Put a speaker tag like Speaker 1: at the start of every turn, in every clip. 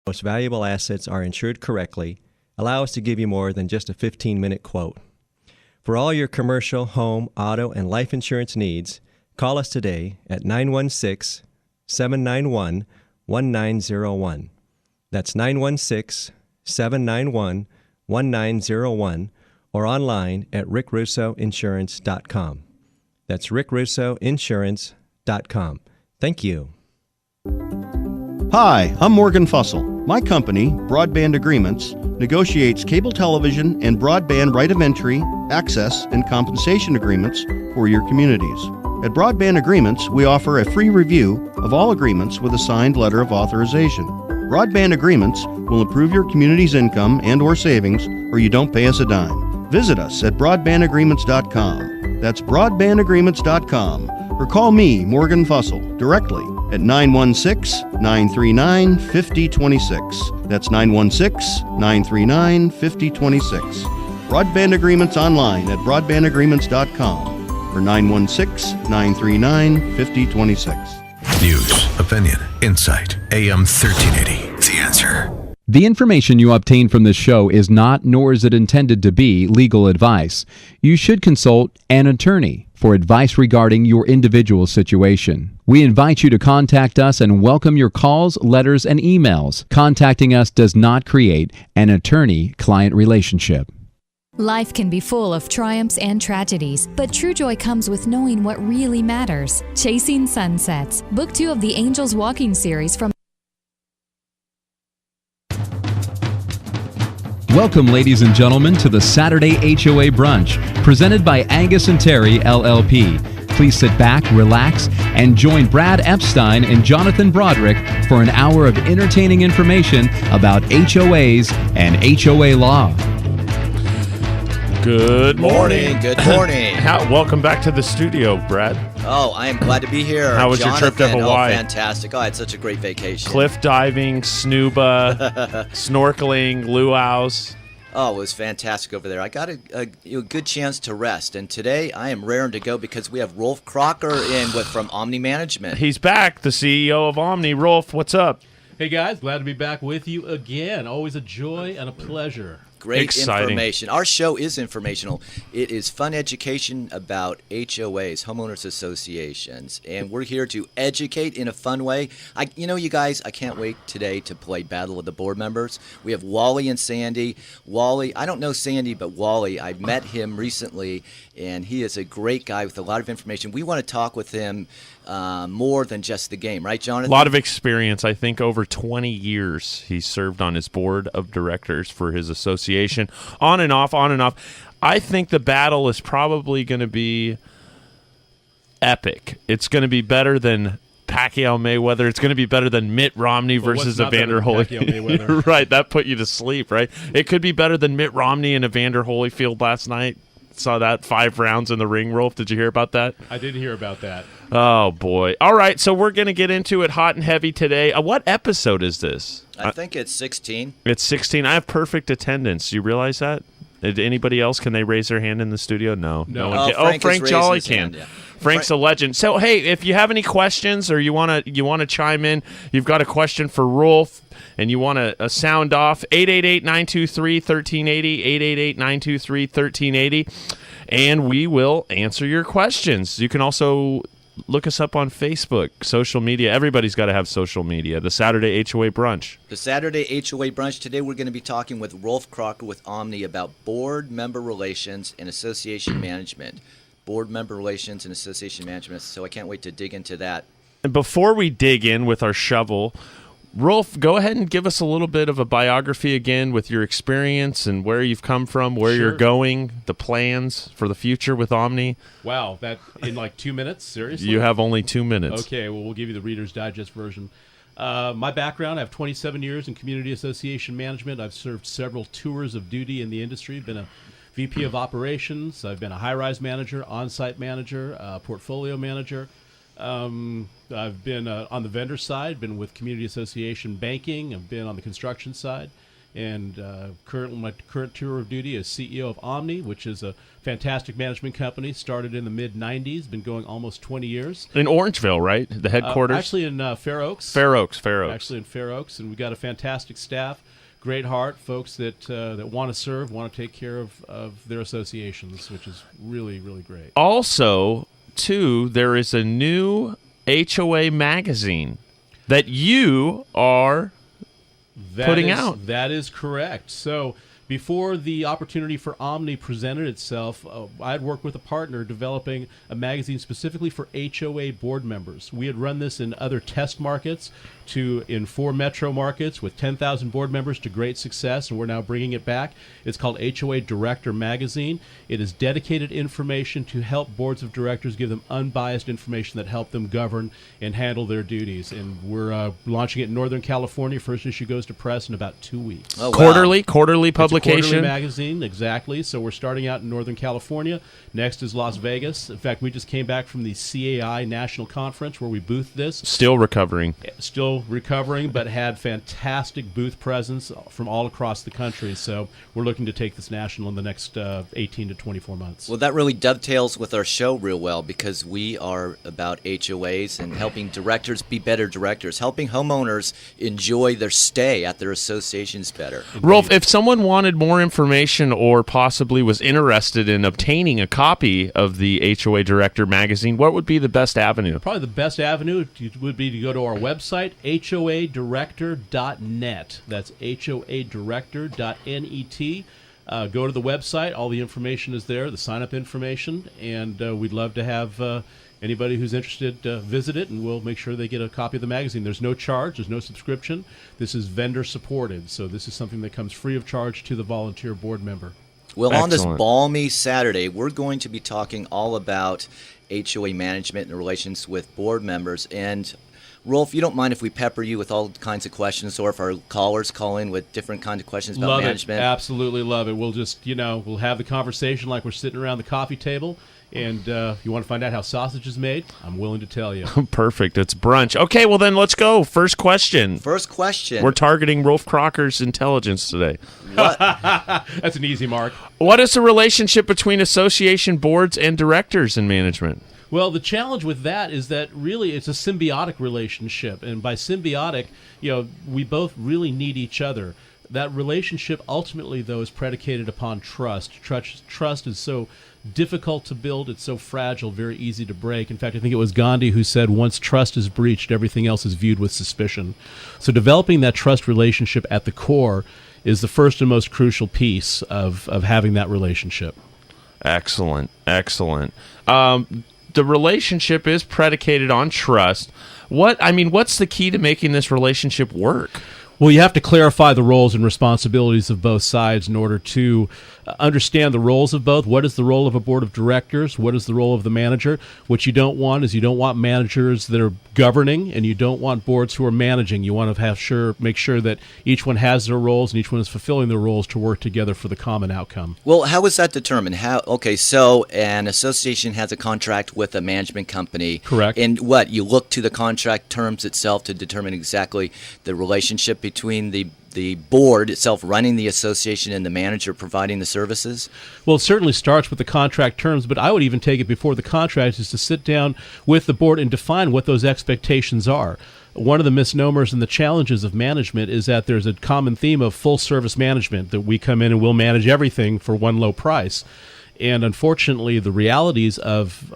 Speaker 1: most valuable assets are insured correctly, allow us to give you more than just a 15-minute quote. For all your commercial, home, auto, and life insurance needs, call us today at 916-791-1901. That's 916-791-1901 or online at rickrussoinsurance.com. That's rickrussoinsurance.com. Thank you.
Speaker 2: Hi, I'm Morgan Fussell. My company, Broadband Agreements, negotiates cable television and broadband right of entry, access, and compensation agreements for your communities. At Broadband Agreements, we offer a free review of all agreements with a signed letter of authorization. Broadband Agreements will improve your community's income and/or savings, or you don't pay us a dime. Visit us at broadbandagreements.com. That's broadbandagreements.com. Or call me, Morgan Fussell, directly at 916-939-5026. That's 916-939-5026. Broadband Agreements online at broadbandagreements.com or 916-939-5026.
Speaker 3: News, opinion, insight. AM 1380. The Answer.
Speaker 4: The information you obtain from this show is not, nor is it intended to be, legal advice. You should consult an attorney for advice regarding your individual situation. We invite you to contact us and welcome your calls, letters, and emails. Contacting us does not create an attorney-client relationship.
Speaker 5: Life can be full of triumphs and tragedies, but true joy comes with knowing what really matters. Chasing Sunsets, Book 2 of the Angels Walking series from
Speaker 4: Welcome, ladies and gentlemen, to the Saturday HOA Brunch, presented by Angius&Terry, LLP. Please sit back, relax, and join Brad Epstein and Jonathan Broderick for an hour of entertaining information about HOAs and HOA law.
Speaker 6: Good morning.
Speaker 7: Good morning.
Speaker 6: Welcome back to the studio, Brad.
Speaker 7: Oh, I am glad to be here.
Speaker 6: How was your trip to Hawaii?
Speaker 7: Oh, fantastic. Oh, I had such a great vacation.
Speaker 6: Cliff diving, snuba, snorkeling, luau's.
Speaker 7: Oh, it was fantastic over there. I got a good chance to rest, and today I am raring to go because we have Rolf Crocker from Omni Management.
Speaker 6: He's back, the CEO of Omni. Rolf, what's up?
Speaker 8: Hey guys, glad to be back with you again. Always a joy and a pleasure.
Speaker 7: Great
Speaker 6: Exciting.
Speaker 7: Information. Our show is informational. It is fun education about HOAs, homeowners associations, and we're here to educate in a fun way. You guys, I can't wait today to play Battle of the Board Members. We have Wally and Sandy. Wally, I don't know Sandy, but Wally, I met him recently, and he is a great guy with a lot of information. We want to talk with him more than just the game, right, Jonathan?
Speaker 6: A lot of experience. I think over 20 years he served on his board of directors for his association. On and off, on and off. I think the battle is probably going to be epic. It's going to be better than Pacquiao Mayweather. It's going to be better than Mitt Romney versus Evander Holyfield. Right, that put you to sleep, right? It could be better than Mitt Romney and Evander Holyfield last night. Saw that 5 rounds in the ring, Rolf. Did you hear about that?
Speaker 8: I did hear about that.
Speaker 6: Oh, boy. All right, so we're going to get into it hot and heavy today. What episode is this?
Speaker 7: I think it's 16.
Speaker 6: It's 16. I have perfect attendance. You realize that? Did anybody else, can they raise their hand in the studio? No.
Speaker 7: No.
Speaker 6: Frank Jolly can.
Speaker 7: Hand, yeah.
Speaker 6: Frank's a legend. So, hey, if you have any questions or you want to chime in, you've got a question for Rolf, and you want to sound off, 888-923-1380, 888-923-1380, and we will answer your questions. You can also look us up on Facebook, social media. Everybody's got to have social media. The Saturday HOA Brunch.
Speaker 7: The Saturday HOA Brunch. Today we're going to be talking with Rolf Crocker with Omni about board member relations and association management. Board member relations and association management. So I can't wait to dig into that.
Speaker 6: And before we dig in with our shovel, Rolf, go ahead and give us a little bit of a biography again with your experience and where you've come from, where you're going, the plans for the future with Omni.
Speaker 8: Wow, that in like 2 minutes? Seriously?
Speaker 6: You have only 2 minutes.
Speaker 8: Okay, well, we'll give you the Reader's Digest version. My background, I have 27 years in community association management. I've served several tours of duty in the industry, been a VP of operations. I've been a high-rise manager, on-site manager, portfolio manager. I've been on the vendor side, been with community association banking. I've been on the construction side. And my current tour of duty is CEO of Omni, which is a fantastic management company. Started in the mid-'90s, been going almost 20 years.
Speaker 6: In Orangeville, right? The headquarters?
Speaker 8: Actually in Fair Oaks.
Speaker 6: Fair Oaks.
Speaker 8: Actually in Fair Oaks, and we've got a fantastic staff, great heart, folks that want to serve, want to take care of their associations, which is really, really great.
Speaker 6: Also, too, there is a new HOA magazine that you are putting out.
Speaker 8: That is correct. So before the opportunity for Omni presented itself, I had worked with a partner developing a magazine specifically for HOA board members. We had run this in other test markets, in 4 metro markets with 10,000 board members to great success, and we're now bringing it back. It's called HOA Director Magazine. It is dedicated information to help boards of directors, give them unbiased information that help them govern and handle their duties. And we're launching it in Northern California. First issue goes to press in about 2 weeks.
Speaker 7: Oh, wow.
Speaker 6: Quarterly publication.
Speaker 8: It's a quarterly magazine, exactly. So we're starting out in Northern California. Next is Las Vegas. In fact, we just came back from the CAI National Conference where we boothed this.
Speaker 6: Still recovering,
Speaker 8: but had fantastic booth presence from all across the country. So we're looking to take this national in the next 18 to 24 months.
Speaker 7: Well, that really dovetails with our show real well, because we are about HOAs and helping directors be better directors, helping homeowners enjoy their stay at their associations better.
Speaker 6: Rolf, if someone wanted more information or possibly was interested in obtaining a copy of the HOA Director magazine, what would be the best avenue?
Speaker 8: Probably the best avenue would be to go to our website, hoadirector.net. That's hoadirector.net. Go to the website. All the information is there, the sign-up information, and we'd love to have anybody who's interested visit it, and we'll make sure they get a copy of the magazine. There's no charge. There's no subscription. This is vendor-supported, so this is something that comes free of charge to the volunteer board member.
Speaker 7: Well,
Speaker 6: Excellent.
Speaker 7: On this balmy Saturday, we're going to be talking all about HOA management and relations with board members. And Rolf, you don't mind if we pepper you with all kinds of questions, or if our callers call in with different kinds of questions about management?
Speaker 8: Absolutely love it. We'll just, we'll have the conversation like we're sitting around the coffee table. And you want to find out how sausage is made? I'm willing to tell you.
Speaker 6: Perfect. It's brunch. Okay, well then let's go. First question.
Speaker 7: We're
Speaker 6: targeting Rolf Crocker's intelligence today.
Speaker 7: What?
Speaker 8: That's an easy mark.
Speaker 6: What is the relationship between association boards and directors in management?
Speaker 8: Well, the challenge with that is that really it's a symbiotic relationship. And by symbiotic, we both really need each other. That relationship ultimately, though, is predicated upon trust. Trust is so difficult to build. It's so fragile, very easy to break. In fact, I think it was Gandhi who said, once trust is breached, everything else is viewed with suspicion. So developing that trust relationship at the core is the first and most crucial piece of having that relationship.
Speaker 6: Excellent. The relationship is predicated on trust. What's the key to making this relationship work?
Speaker 8: Well, you have to clarify the roles and responsibilities of both sides in order to understand the roles of both. What is the role of a board of directors? What is the role of the manager? What you don't want is you don't want managers that are governing, and you don't want boards who are managing. You want to make sure that each one has their roles and each one is fulfilling their roles to work together for the common outcome.
Speaker 7: Well, how is that determined? So an association has a contract with a management company.
Speaker 8: Correct.
Speaker 7: And what, you look to the contract terms itself to determine exactly the relationship between the board itself running the association and the manager providing the services?
Speaker 8: Well, it certainly starts with the contract terms, but I would even take it before the contract is to sit down with the board and define what those expectations are. One of the misnomers and the challenges of management is that there's a common theme of full-service management, that we come in and we'll manage everything for one low price. And unfortunately, the realities of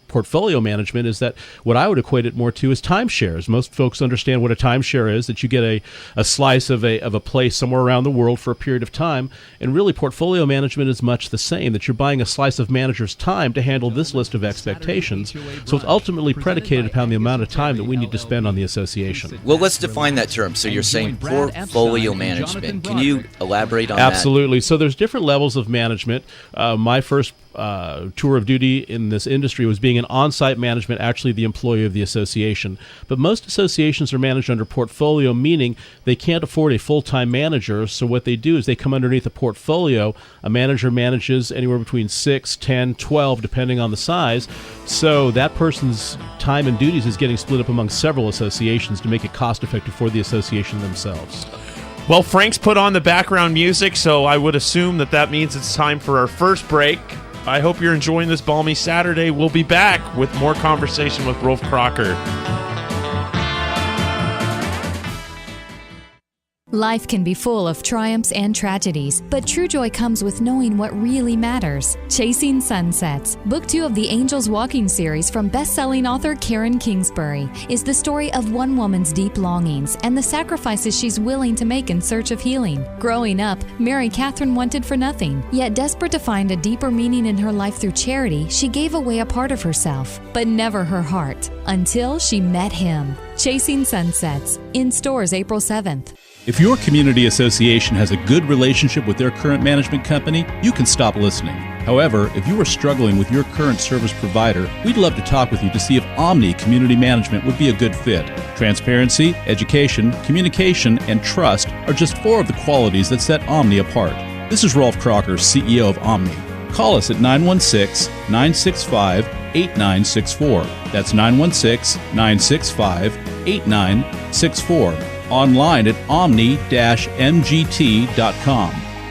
Speaker 8: portfolio management is that what I would equate it more to is timeshares. Most folks understand what a timeshare is, that you get a slice of a place somewhere around the world for a period of time. And really, portfolio management is much the same, that you're buying a slice of manager's time to handle this list of expectations. So it's ultimately predicated upon the amount of time that we need to spend on the association.
Speaker 7: Well, let's define that term. So you're saying portfolio management. Can you elaborate on that?
Speaker 8: Absolutely. So there's different levels of management. My first tour of duty in this industry was being an on-site management, actually the employee of the association. But most associations are managed under portfolio, meaning they can't afford a full-time manager, so what they do is they come underneath a portfolio. A manager manages anywhere between 6, 10, 12, depending on the size. So that person's time and duties is getting split up among several associations to make it cost-effective for the association themselves.
Speaker 6: Well, Frank's put on the background music, so I would assume that means it's time for our first break. I hope you're enjoying this balmy Saturday. We'll be back with more conversation with Rolf Crocker.
Speaker 5: Life can be full of triumphs and tragedies, but true joy comes with knowing what really matters. Chasing Sunsets, Book 2 of the Angels Walking series from best-selling author Karen Kingsbury, is the story of one woman's deep longings and the sacrifices she's willing to make in search of healing. Growing up, Mary Catherine wanted for nothing, yet desperate to find a deeper meaning in her life through charity, she gave away a part of herself, but never her heart, until she met him. Chasing Sunsets, in stores April 7th.
Speaker 9: If your community association has a good relationship with their current management company, you can stop listening. However, if you are struggling with your current service provider, we'd love to talk with you to see if Omni Community Management would be a good fit. Transparency, education, communication, and trust are just 4 of the qualities that set Omni apart. This is Rolf Crocker, CEO of Omni. Call us at 916-965-8964. That's 916-965-8964. Online at omni-mgt.com.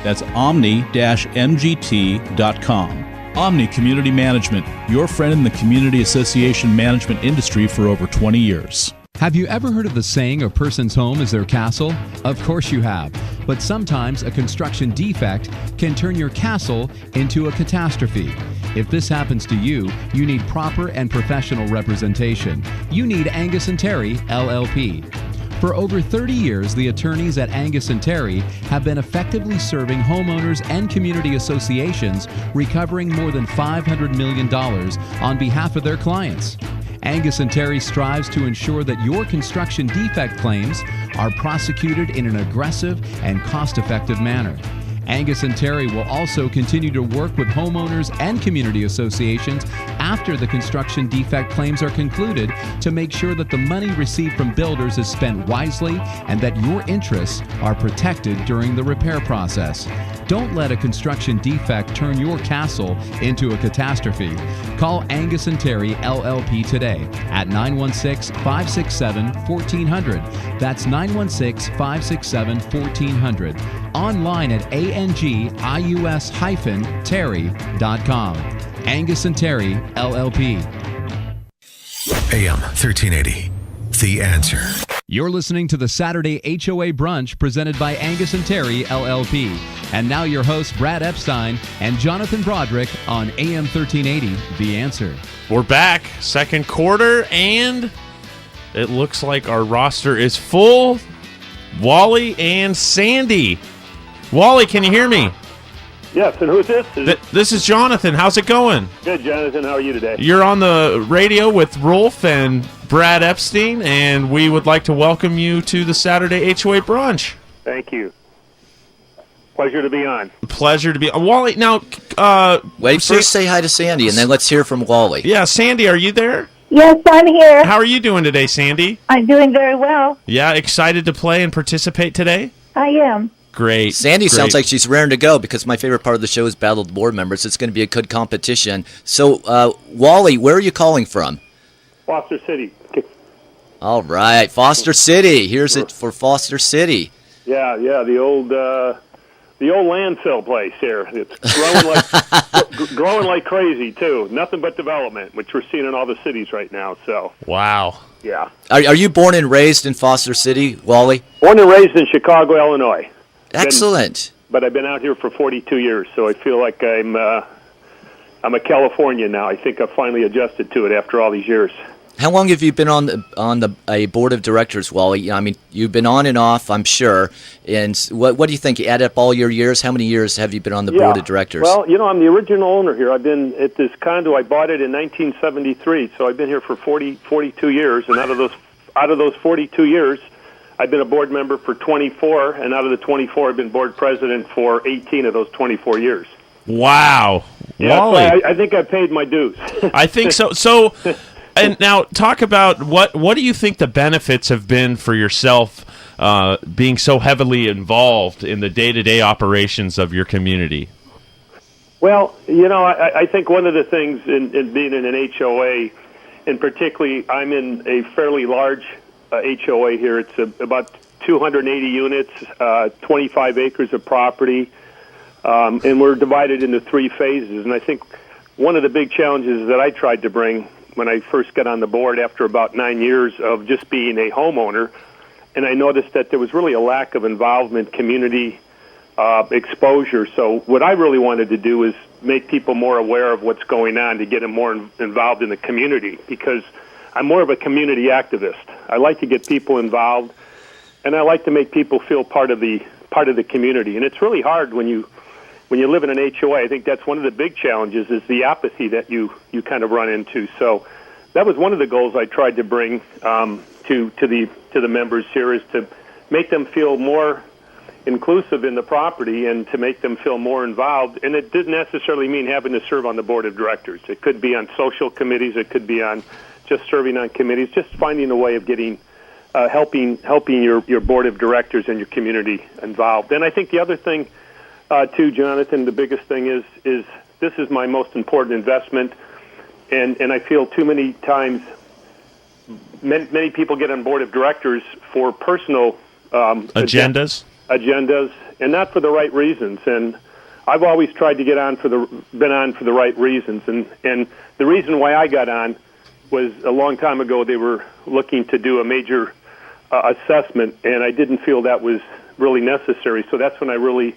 Speaker 9: That's omni-mgt.com. Omni Community Management, your friend in the community association management industry for over 20 years.
Speaker 4: Have you ever heard of the saying, a person's home is their castle? Of course you have. But sometimes a construction defect can turn your castle into a catastrophe. If this happens to you, you need proper and professional representation. You need Angius&Terry, LLP. For over 30 years, the attorneys at Angius&Terry have been effectively serving homeowners and community associations, recovering more than $500 million on behalf of their clients. Angius&Terry strives to ensure that your construction defect claims are prosecuted in an aggressive and cost-effective manner. Angius&Terry will also continue to work with homeowners and community associations after the construction defect claims are concluded to make sure that the money received from builders is spent wisely and that your interests are protected during the repair process. Don't let a construction defect turn your castle into a catastrophe. Call Angius&Terry LLP today at 916-567-1400. That's 916-567-1400. Online at angius-terry.com. Angius&Terry LLP.
Speaker 3: AM 1380. The Answer.
Speaker 4: You're listening to the Saturday HOA Brunch presented by Angius&Terry LLP. And now your hosts Brad Epstein and Jonathan Broderick on AM 1380, The Answer.
Speaker 6: We're back, second quarter, and it looks like our roster is full. Wally and Sandy. Wally, can you hear me?
Speaker 10: Yes, and who's this?
Speaker 6: This is Jonathan. How's it going?
Speaker 10: Good, Jonathan. How are you today?
Speaker 6: You're on the radio with Rolf and Brad Epstein, and we would like to welcome you to the Saturday HOA Brunch.
Speaker 10: Thank you. Pleasure to be on.
Speaker 6: Pleasure to be on. Wally, now...
Speaker 7: Wait, first say hi to Sandy, and then let's hear from Wally.
Speaker 6: Yeah, Sandy, are you there?
Speaker 11: Yes, I'm here.
Speaker 6: How are you doing today, Sandy?
Speaker 11: I'm doing very well.
Speaker 6: Yeah, excited to play and participate today?
Speaker 11: I am.
Speaker 6: Great.
Speaker 7: Sandy sounds like she's raring to go because my favorite part of the show is Battle of the Board Members. It's going to be a good competition. So, Wally, where are you calling from?
Speaker 10: Foster City.
Speaker 7: All right, Foster City. Here's it for Foster City.
Speaker 10: Yeah, the old landfill place here. It's growing like crazy too. Nothing but development, which we're seeing in all the cities right now. So.
Speaker 6: Wow.
Speaker 10: Yeah.
Speaker 7: Are you born and raised in Foster City, Wally?
Speaker 10: Born and raised in Chicago, Illinois.
Speaker 7: Excellent.
Speaker 10: But I've been out here for 42 years, so I feel like I'm a Californian now. I think I've finally adjusted to it after all these years.
Speaker 7: How long have you been on a board of directors, Wally? I mean, you've been on and off, I'm sure. And what do you think? You add up all your years. How many years have you been on the board of directors?
Speaker 10: Well, I'm the original owner here. I've been at this condo. I bought it in 1973, so I've been here for 42 years. And out of those 42 years, I've been a board member for 24, and out of the 24, I've been board president for 18 of those 24 years.
Speaker 6: Wow.
Speaker 10: Yeah,
Speaker 6: Wally.
Speaker 10: So I think I paid my dues.
Speaker 6: I think so. So, and now talk about what do you think the benefits have been for yourself being so heavily involved in the day-to-day operations of your community?
Speaker 10: Well, I think one of the things in being in an HOA, and particularly I'm in a fairly large HOA here. It's about 280 units, 25 acres of property, and we're divided into 3 phases. And I think one of the big challenges that I tried to bring when I first got on the board after about 9 years of just being a homeowner, and I noticed that there was really a lack of involvement, community exposure. So what I really wanted to do is make people more aware of what's going on, to get them more involved in the community, because I'm more of a community activist. I like to get people involved, and I like to make people feel part of the community. And it's really hard when you live in an HOA. I think that's one of the big challenges, is the apathy that you kind of run into. So that was one of the goals I tried to bring to the members here, is to make them feel more inclusive in the property and to make them feel more involved. And it didn't necessarily mean having to serve on the board of directors. It could be on social committees. It could be on just serving on committees, just finding a way of getting helping your board of directors and your community involved. And I think the other thing, too, Jonathan, the biggest thing is this is my most important investment, and I feel too many times many people get on board of directors for personal
Speaker 6: agendas,
Speaker 10: and not for the right reasons. And I've always tried to been on for the right reasons. And the reason why I got on was a long time ago. They were looking to do a major assessment, and I didn't feel that was really necessary. So that's when I really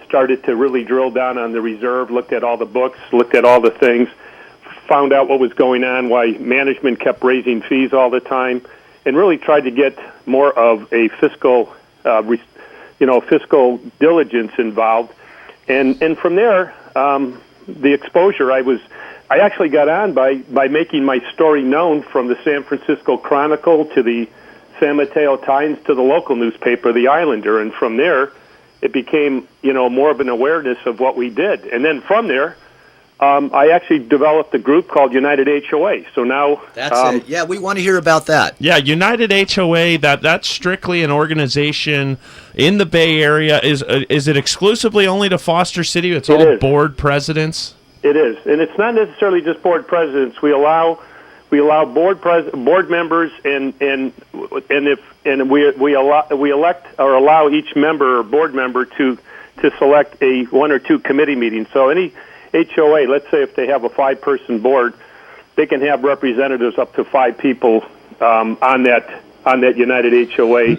Speaker 10: started to really drill down on the reserve, looked at all the books, looked at all the things, found out what was going on, why management kept raising fees all the time, and really tried to get more of a fiscal diligence involved. And from there, the exposure, I actually got on by making my story known from the San Francisco Chronicle to the San Mateo Times to the local newspaper, The Islander. And from there, it became, more of an awareness of what we did. And then from there, I actually developed a group called United HOA. So now
Speaker 7: that's it. Yeah, we want to hear about that.
Speaker 6: Yeah, United HOA. That's strictly an organization in the Bay Area. Is it exclusively only to Foster City? It's all board presidents.
Speaker 10: It is, and it's not necessarily just board presidents. We allow board members, and we elect or allow each member or board member to select a 1 or 2 committee meetings. So any HOA, let's say if they have a 5-person board, they can have representatives up to 5 people on that United HOA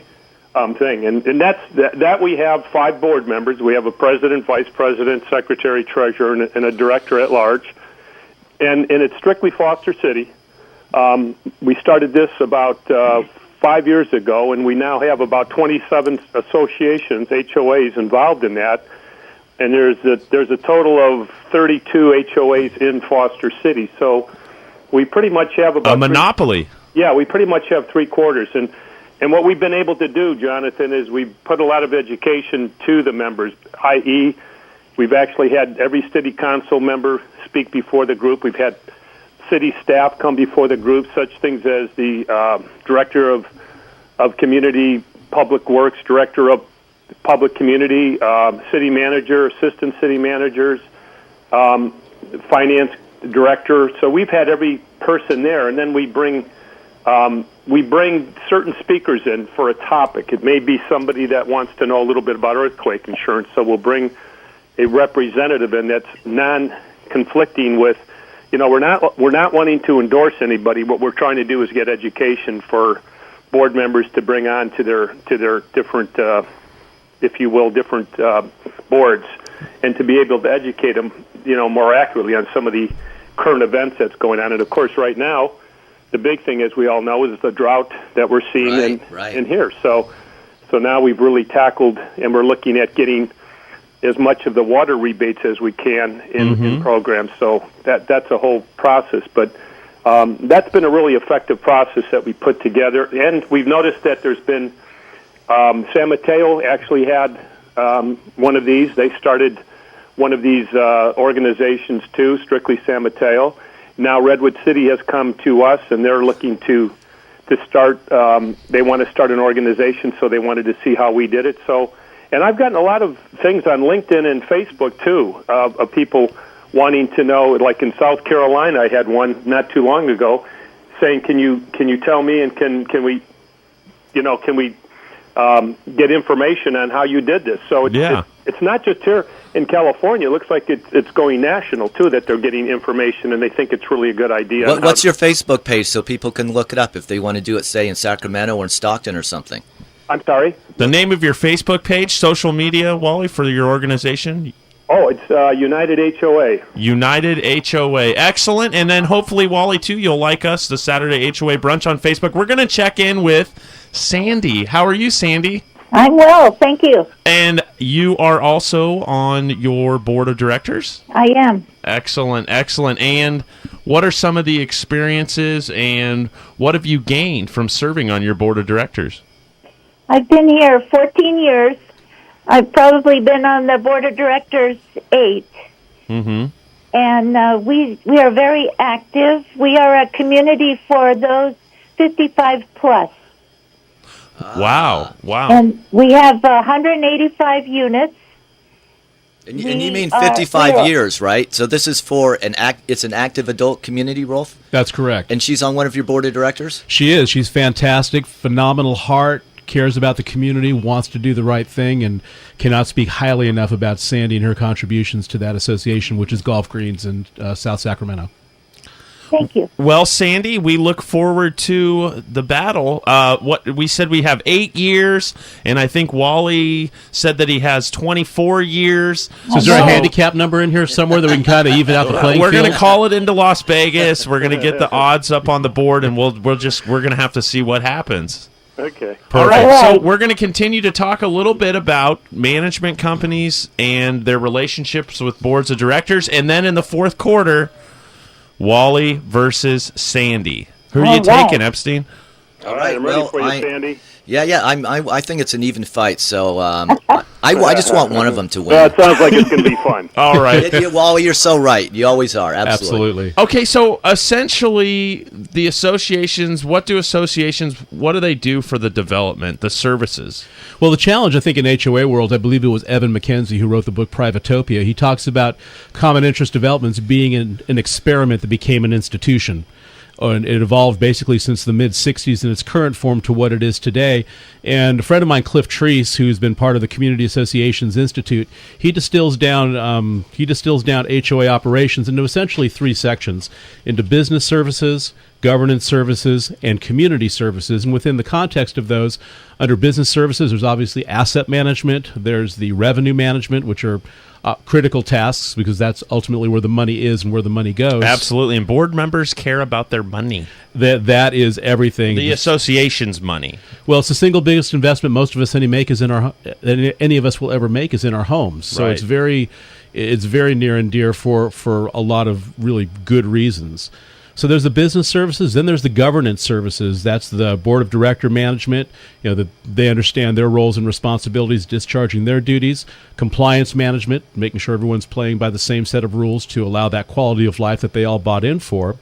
Speaker 10: thing, and that we have 5 board members. We have a president, vice president, secretary, treasurer, and a director at large, and it's strictly Foster City. We started this about 5 years ago, and we now have about 27 associations, HOAs, involved in that. And there's a total of 32 HOAs in Foster City. So we pretty much have about
Speaker 6: a monopoly.
Speaker 10: We pretty much have 3/4. And what we've been able to do, Jonathan, is we've put a lot of education to the members, i.e., we've actually had every city council member speak before the group. We've had city staff come before the group, such things as the director of community public works, director of public community, city manager, assistant city managers, finance director. So we've had every person there, and then we bring certain speakers in for a topic. It may be somebody that wants to know a little bit about earthquake insurance, so we'll bring a representative in that's non-conflicting with. We're not wanting to endorse anybody. What we're trying to do is get education for board members to bring on to their different, if you will, different boards, and to be able to educate them, more accurately on some of the current events that's going on. And of course, right now, the big thing, as we all know, is the drought that we're seeing in here. So now we've really tackled, and we're looking at getting as much of the water rebates as we can in programs. So that's a whole process. But that's been a really effective process that we put together. And we've noticed that there's been San Mateo actually had one of these. They started one of these organizations too, strictly San Mateo. Now Redwood City has come to us, and they're looking to start. They want to start an organization, so they wanted to see how we did it. So. And I've gotten a lot of things on LinkedIn and Facebook, too, of people wanting to know. Like in South Carolina, I had one not too long ago saying, can you tell me, and can we get information on how you did this. So it's not just here in California. It looks like it's going national, too, that they're getting information, and they think it's really a good idea.
Speaker 7: What's your Facebook page so people can look it up if they want to do it, say, in Sacramento or in Stockton or something?
Speaker 10: I'm sorry?
Speaker 6: The name of your Facebook page, social media, Wally, for your organization?
Speaker 10: Oh, it's United HOA.
Speaker 6: United HOA. Excellent. And then hopefully, Wally, too, you'll like us, the Saturday HOA Brunch on Facebook. We're going to check in with Sandy. How are you, Sandy?
Speaker 11: I'm well, thank you.
Speaker 6: And you are also on your board of directors?
Speaker 11: I am.
Speaker 6: Excellent, excellent. And what are some of the experiences and what have you gained from serving on your board of directors?
Speaker 11: I've been here 14 years. I've probably been on the board of directors 8.
Speaker 6: Mm-hmm.
Speaker 11: And we are very active. We are a community for those 55 plus.
Speaker 6: Wow.
Speaker 11: And we have 185 units.
Speaker 7: And you mean 55 years, right? So this is for it's an active adult community, Rolf?
Speaker 8: That's correct.
Speaker 7: And she's on one of your board of directors?
Speaker 8: She is. She's fantastic, phenomenal heart, cares about the community, wants to do the right thing, and cannot speak highly enough about Sandy and her contributions to that association, which is Golf Greens in South Sacramento.
Speaker 11: Thank you.
Speaker 6: Well, Sandy, we look forward to the battle. What we said, we have 8 years, and I think Wally said that he has 24 years.
Speaker 8: So is there a handicap number in here somewhere that we can kind of even out the playing
Speaker 6: We're
Speaker 8: field?
Speaker 6: going to call it into Las Vegas. We're going to get the odds up on the board, and we're going to have to see what happens.
Speaker 10: Okay.
Speaker 6: All right. So we're going to continue to talk a little bit about management companies and their relationships with boards of directors, and then in the fourth quarter, Wally versus Sandy. Who are you taking, Epstein?
Speaker 10: All right, I'm ready for you, Sandy.
Speaker 7: Yeah. I think it's an even fight. So I just want one of them to win.
Speaker 10: Well, it sounds like it's going to be fun.
Speaker 6: All right.
Speaker 7: Wally, you're so right. You always are. Absolutely.
Speaker 6: Okay, so essentially, the associations. What do they do for the development, the services?
Speaker 8: Well, the challenge, I think, in HOA world, I believe it was Evan McKenzie who wrote the book Privatopia. He talks about common interest developments being an experiment that became an institution. And it evolved basically since the mid-'60s in its current form to what it is today. And a friend of mine, Cliff Treese, who's been part of the Community Associations Institute, he distills down HOA operations into essentially 3 sections, into business services, governance services, and community services. And within the context of those, under business services, there's obviously asset management, there's the revenue management, which are critical tasks, because that's ultimately where the money is and where the money goes.
Speaker 6: Absolutely, and board members care about their money.
Speaker 8: That is everything.
Speaker 6: The association's money.
Speaker 8: Well, it's the single biggest investment most of us any of us will ever make is in our homes. So it's very near and dear for a lot of really good reasons. So there's the business services, then there's the governance services. That's the board of director management. They understand their roles and responsibilities, discharging their duties. Compliance management, making sure everyone's playing by the same set of rules to allow that quality of life that they all bought in for.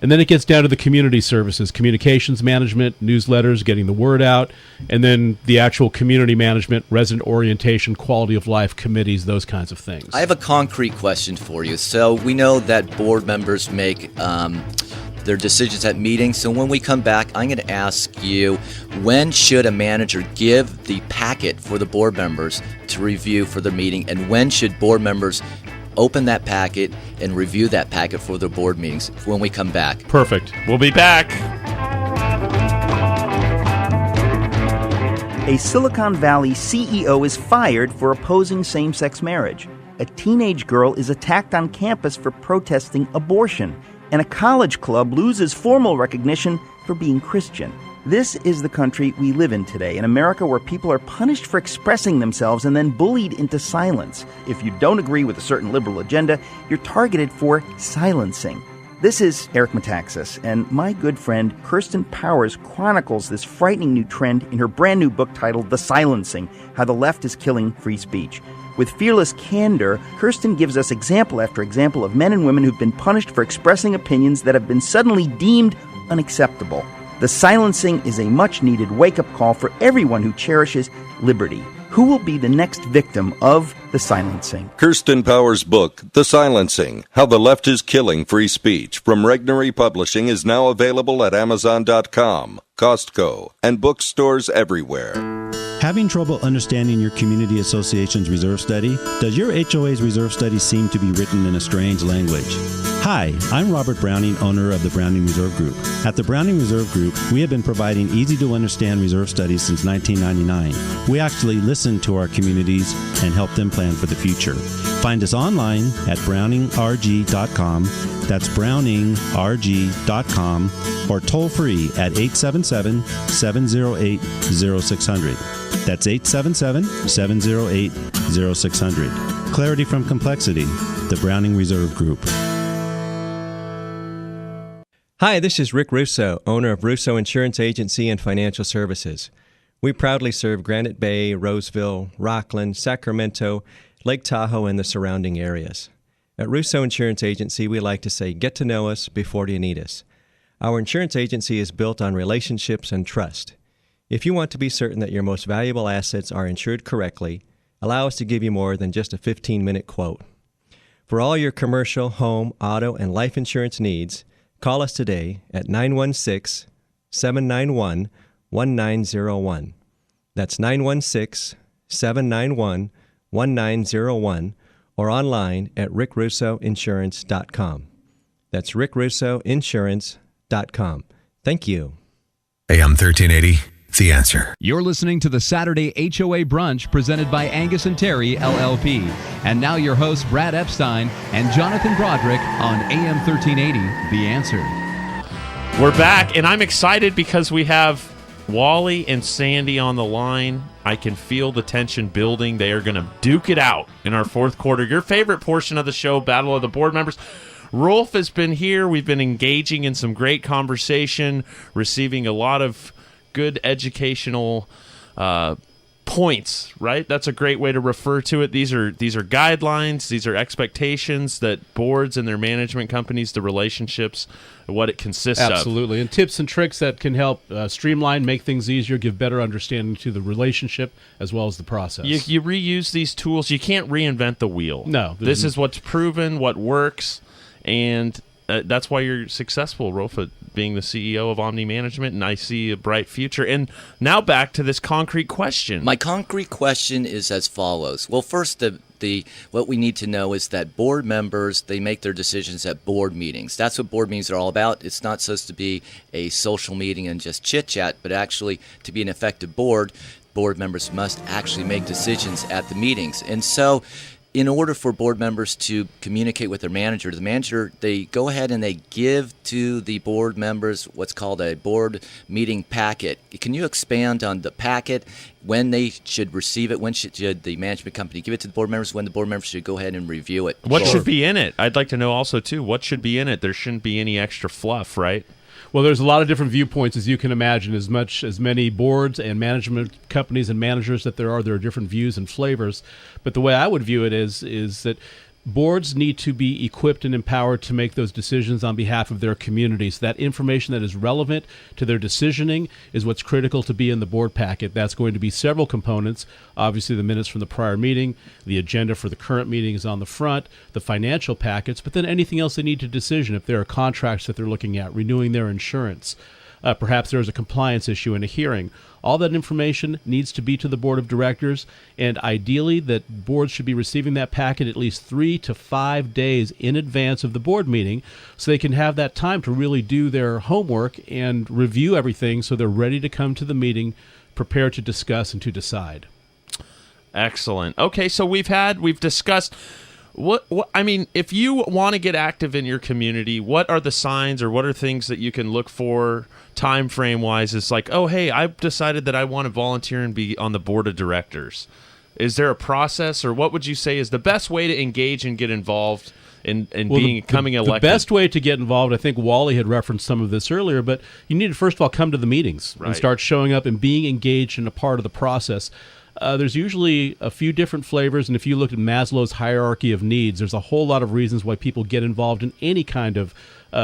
Speaker 8: And then it gets down to the community services, communications management, newsletters, getting the word out, and then the actual community management, resident orientation, quality of life committees, those kinds of things.
Speaker 7: I have a concrete question for you. So we know that board members make their decisions at meetings. So when we come back, I'm going to ask you, when should a manager give the packet for the board members to review for the meeting, and when should board members open that packet and review that packet for their board meetings when we come back?
Speaker 6: Perfect. We'll be back.
Speaker 12: A Silicon Valley CEO is fired for opposing same-sex marriage. A teenage girl is attacked on campus for protesting abortion. And a college club loses formal recognition for being Christian. This is the country we live in today, in America, where people are punished for expressing themselves and then bullied into silence. If you don't agree with a certain liberal agenda, you're targeted for silencing. This is Eric Metaxas, and my good friend Kirsten Powers chronicles this frightening new trend in her brand new book titled The Silencing: How the Left is Killing Free Speech. With fearless candor, Kirsten gives us example after example of men and women who've been punished for expressing opinions that have been suddenly deemed unacceptable. The Silencing is a much-needed wake-up call for everyone who cherishes liberty. Who will be the next victim of the silencing?
Speaker 13: Kirsten Power's book, The Silencing, How the Left is Killing Free Speech, from Regnery Publishing, is now available at Amazon.com, Costco, and bookstores everywhere.
Speaker 14: Having trouble understanding your community association's reserve study? Does your HOA's reserve study seem to be written in a strange language? Hi, I'm Robert Browning, owner of the Browning Reserve Group. At the Browning Reserve Group, we have been providing easy-to-understand reserve studies since 1999. We actually listen to our communities and help them plan for the future. Find us online at browningrg.com. That's browningrg.com, or toll free at 877-708-0600. That's 877-708-0600. Clarity from complexity, the Browning Reserve Group.
Speaker 1: Hi, this is Rick Russo, owner of Russo Insurance Agency and Financial Services. We proudly serve Granite Bay, Roseville, Rockland, Sacramento, Lake Tahoe, and the surrounding areas. At Russo Insurance Agency, we like to say, get to know us before you need us. Our insurance agency is built on relationships and trust. If you want to be certain that your most valuable assets are insured correctly, allow us to give you more than just a 15-minute quote. For all your commercial, home, auto, and life insurance needs, call us today at 916-791-1901. That's 916-791-1901, or online at rickrussoinsurance.com. That's rickrussoinsurance.com. Thank you.
Speaker 3: AM 1380, The Answer.
Speaker 4: You're listening to the Saturday HOA Brunch presented by Angius&Terry, LLP. And now your hosts, Brad Epstein and Jonathan Broderick on AM 1380, The Answer.
Speaker 6: We're back, and I'm excited because we have Wally and Sandy on the line. I can feel the tension building. They are going to duke it out in our fourth quarter. Your favorite portion of the show, Battle of the Board Members. Rolf has been here. We've been engaging in some great conversation, receiving a lot of good educational points, right? That's a great way to refer to it. These are guidelines. These are expectations that boards and their management companies, the relationships, what it consists of.
Speaker 8: Absolutely. And tips and tricks that can help streamline, make things easier, give better understanding to the relationship as well as the process.
Speaker 6: You reuse these tools. You can't reinvent the wheel.
Speaker 8: No.
Speaker 6: This is what's proven, what works, and that's why you're successful, Rolf, at being the CEO of Omni Management, and I see a bright future. And now back to this concrete question.
Speaker 7: My concrete question is as follows. Well, first, what we need to know is that board members, they make their decisions at board meetings. That's what board meetings are all about. It's not supposed to be a social meeting and just chit-chat, but actually to be an effective board members must actually make decisions at the meetings. And so in order for board members to communicate with their manager, the manager, they go ahead and they give to the board members what's called a board meeting packet. Can you expand on the packet, when they should receive it, when should the management company give it to the board members, when the board members should go ahead and review it?
Speaker 6: What should be in it? I'd like to know also, too, what should be in it? There shouldn't be any extra fluff, right?
Speaker 8: Well, there's a lot of different viewpoints, as you can imagine. As much as many boards and management companies and managers that there are different views and flavors. But the way I would view it is that boards need to be equipped and empowered to make those decisions on behalf of their communities. That information that is relevant to their decisioning is what's critical to be in the board packet. That's going to be several components. Obviously, the minutes from the prior meeting, the agenda for the current meeting is on the front, the financial packets, but then anything else they need to decision. If there are contracts that they're looking at, renewing their insurance, perhaps there's a compliance issue in a hearing. All that information needs to be to the board of directors, and ideally that boards should be receiving that packet at least 3 to 5 days in advance of the board meeting so they can have that time to really do their homework and review everything so they're ready to come to the meeting prepared to discuss and to decide.
Speaker 6: Excellent. Okay, so we've discussed what I mean, if you want to get active in your community, what are the signs or what are things that you can look for time frame wise? It's like, oh, hey, I've decided that I want to volunteer and be on the board of directors. Is there a process, or what would you say is the best way to engage and get involved in becoming elected?
Speaker 8: The best way to get involved, I think Wally had referenced some of this earlier, but you need to first of all come to the meetings and start showing up and being engaged in a part of the process. there's usually a few different flavors, and if you look at Maslow's hierarchy of needs, there's a whole lot of reasons why people get involved in any kind of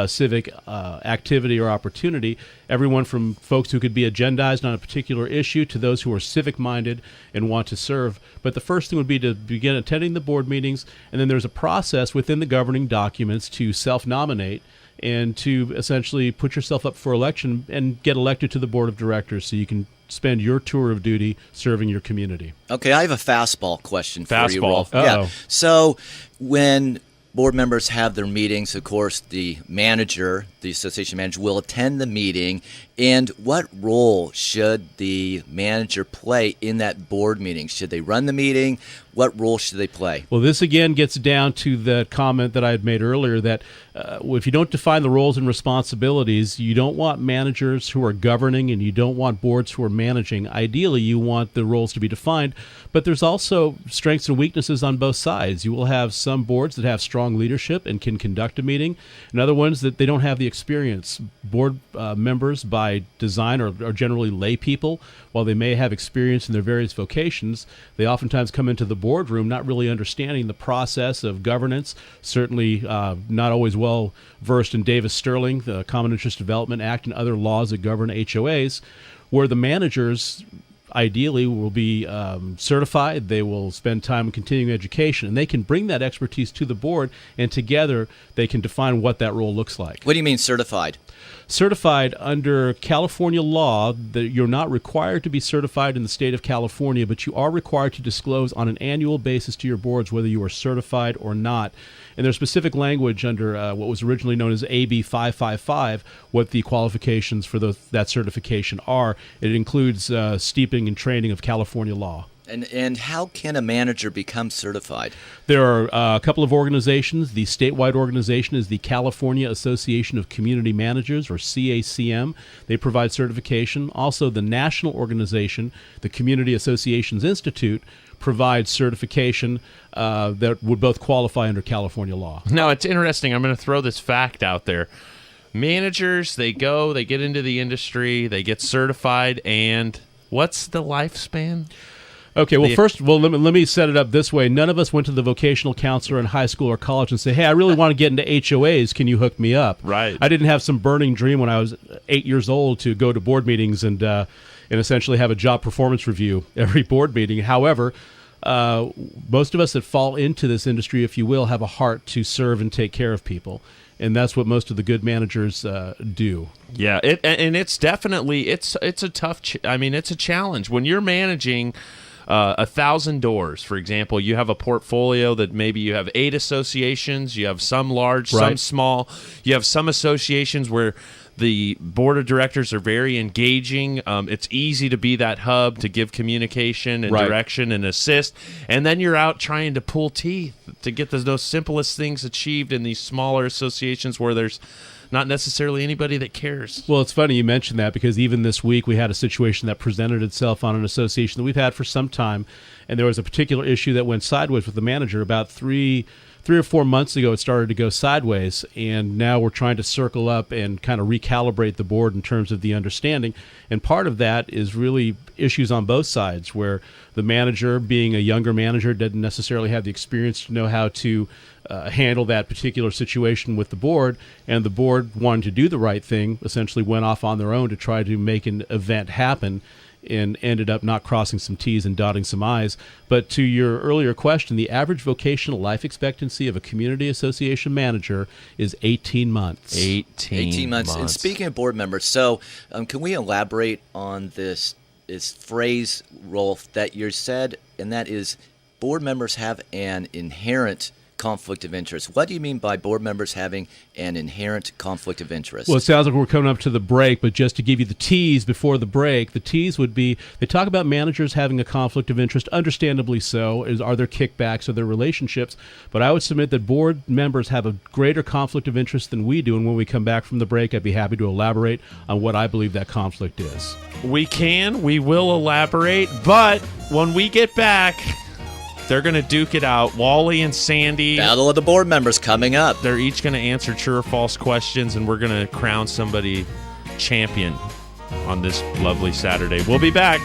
Speaker 8: civic activity or opportunity. Everyone from folks who could be agendized on a particular issue to those who are civic-minded and want to serve. But the first thing would be to begin attending the board meetings, and then there's a process within the governing documents to self-nominate and to essentially put yourself up for election and get elected to the board of directors so you can spend your tour of duty serving your community.
Speaker 7: Okay, I have a fastball question for you, Rolf.
Speaker 8: Uh-oh.
Speaker 7: Yeah. So when board members have their meetings, of course, the manager, the association manager, will attend the meeting. And what role should the manager play in that board meeting? Should they run the meeting? What role should they play?
Speaker 8: Well, this again gets down to the comment that I had made earlier that if you don't define the roles and responsibilities, you don't want managers who are governing and you don't want boards who are managing. Ideally, you want the roles to be defined, but there's also strengths and weaknesses on both sides. You will have some boards that have strong leadership and can conduct a meeting, and other ones that they don't have the experience. Board members by design are generally lay people. While they may have experience in their various vocations, they oftentimes come into the boardroom not really understanding the process of governance, certainly not always well versed in Davis-Sterling, the Common Interest Development Act, and other laws that govern HOAs, where the managers ideally will be certified. They will spend time in continuing education, and they can bring that expertise to the board, and together they can define what that role looks like.
Speaker 7: What do you mean certified?
Speaker 8: Certified under California law, that you're not required to be certified in the state of California, but you are required to disclose on an annual basis to your boards whether you are certified or not. And there's specific language under what was originally known as AB 555, what the qualifications for that certification are. It includes steeping and training of California law.
Speaker 7: And how can a manager become certified?
Speaker 8: There are a couple of organizations. The statewide organization is the California Association of Community Managers, or CACM. They provide certification. Also, the national organization, the Community Associations Institute, provides certification that would both qualify under California law.
Speaker 6: Now, it's interesting. I'm going to throw this fact out there. Managers, they get into the industry, they get certified, and what's the lifespan?
Speaker 8: Okay, well, let me set it up this way. None of us went to the vocational counselor in high school or college and say, hey, I really want to get into HOAs. Can you hook me up?
Speaker 6: Right.
Speaker 8: I didn't have some burning dream when I was 8 years old to go to board meetings and essentially have a job performance review every board meeting. However, most of us that fall into this industry, if you will, have a heart to serve and take care of people. And that's what most of the good managers do.
Speaker 6: Yeah, it's definitely it's a tough. It's a challenge when you're managing 1,000 doors. For example, you have a portfolio that maybe you have 8 associations. You have some large, some small. You have some associations where the board of directors are very engaging. It's easy to be that hub to give communication and direction and assist. And then you're out trying to pull teeth to get those simplest things achieved in these smaller associations where there's not necessarily anybody that cares.
Speaker 8: Well, it's funny you mentioned that because even this week we had a situation that presented itself on an association that we've had for some time, and there was a particular issue that went sideways with the manager. About three or 4 months ago it started to go sideways, and now we're trying to circle up and kind of recalibrate the board in terms of the understanding. And part of that is really issues on both sides, where the manager, being a younger manager, didn't necessarily have the experience to know how to handle that particular situation with the board, and the board, wanting to do the right thing, essentially went off on their own to try to make an event happen, and ended up not crossing some T's and dotting some I's. But to your earlier question, the average vocational life expectancy of a community association manager is 18 months.
Speaker 7: 18 months. And speaking of board members, so can we elaborate on this phrase, Rolf, that you said, and that is board members have an inherent conflict of interest. What do you mean by board members having an inherent conflict of interest?
Speaker 8: Well, it sounds like we're coming up to the break, but just to give you the tease before the break, the tease would be, they talk about managers having a conflict of interest, understandably so. Are there kickbacks? Are there relationships? But I would submit that board members have a greater conflict of interest than we do, and when we come back from the break, I'd be happy to elaborate on what I believe that conflict is.
Speaker 6: We will elaborate, but when we get back, they're going to duke it out. Wally and Sandy.
Speaker 7: Battle of the board members coming up.
Speaker 6: They're each going to answer true or false questions, and we're going to crown somebody champion on this lovely Saturday. We'll be back.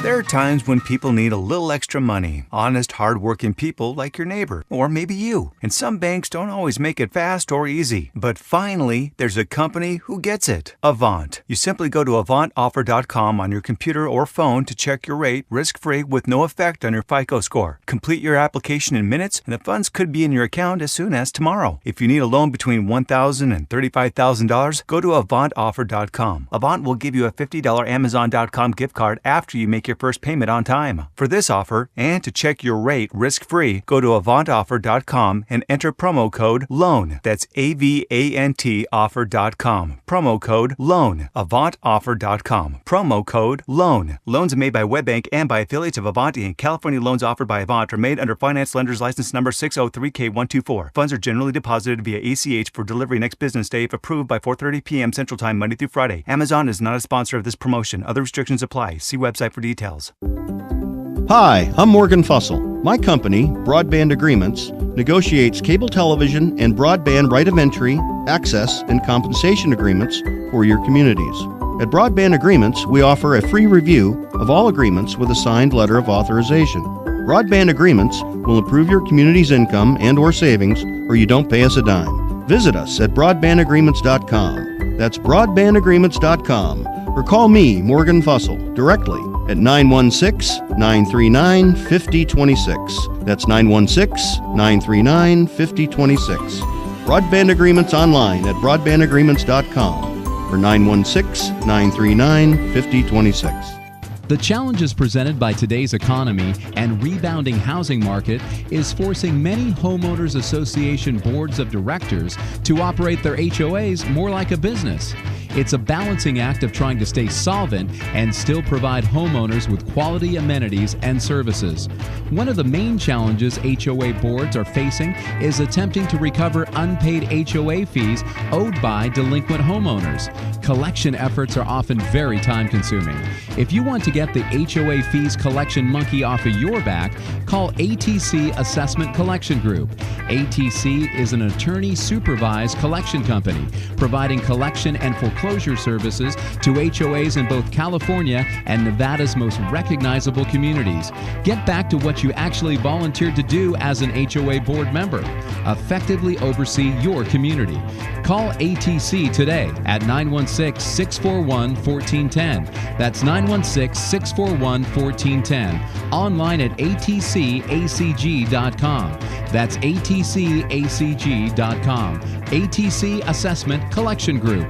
Speaker 15: There are times when people need a little extra money. Honest, hard-working people like your neighbor, or maybe you. And some banks don't always make it fast or easy. But finally, there's a company who gets it. Avant. You simply go to avantoffer.com on your computer or phone to check your rate, risk-free, with no effect on your FICO score. Complete your application in minutes, and the funds could be in your account as soon as tomorrow. If you need a loan between $1,000 and $35,000, go to avantoffer.com. Avant will give you a $50 Amazon.com gift card after you make your first payment on time. For this offer, and to check your rate risk-free, go to avantoffer.com and enter promo code LOAN. That's AVANT offer.com. Promo code LOAN. Avantoffer.com. Promo code LOAN. Loans made by WebBank and by affiliates of Avant Inc. California loans offered by Avant are made under Finance Lenders License Number 603K124. Funds are generally deposited via ACH for delivery next business day if approved by 4:30 p.m. Central Time, Monday through Friday. Amazon is not a sponsor of this promotion. Other restrictions apply. See website for details.
Speaker 2: Hi, I'm Morgan Fussell. My company, Broadband Agreements, negotiates cable television and broadband right of entry, access, and compensation agreements for your communities. At Broadband Agreements, we offer a free review of all agreements with a signed letter of authorization. Broadband Agreements will improve your community's income and or savings, or you don't pay us a dime. Visit us at broadbandagreements.com. That's broadbandagreements.com. Or call me, Morgan Fussell, directly at 916-939-5026. That's 916-939-5026. Broadband Agreements online at broadbandagreements.com or 916-939-5026.
Speaker 4: The challenges presented by today's economy and rebounding housing market is forcing many homeowners association boards of directors to operate their HOAs more like a business. It's a balancing act of trying to stay solvent and still provide homeowners with quality amenities and services. One of the main challenges HOA boards are facing is attempting to recover unpaid HOA fees owed by delinquent homeowners. Collection efforts are often very time-consuming. If you want to get the HOA fees collection monkey off of your back, call ATC Assessment Collection Group. ATC is an attorney-supervised collection company providing collection and foreclosure services to HOAs in both California and Nevada's most recognizable communities. Get back to what you actually volunteered to do as an HOA board member. Effectively oversee your community. Call ATC today at 916-641-1410. That's 916-641-1410. Online at atcacg.com. That's atcacg.com. ATC Assessment Collection Group.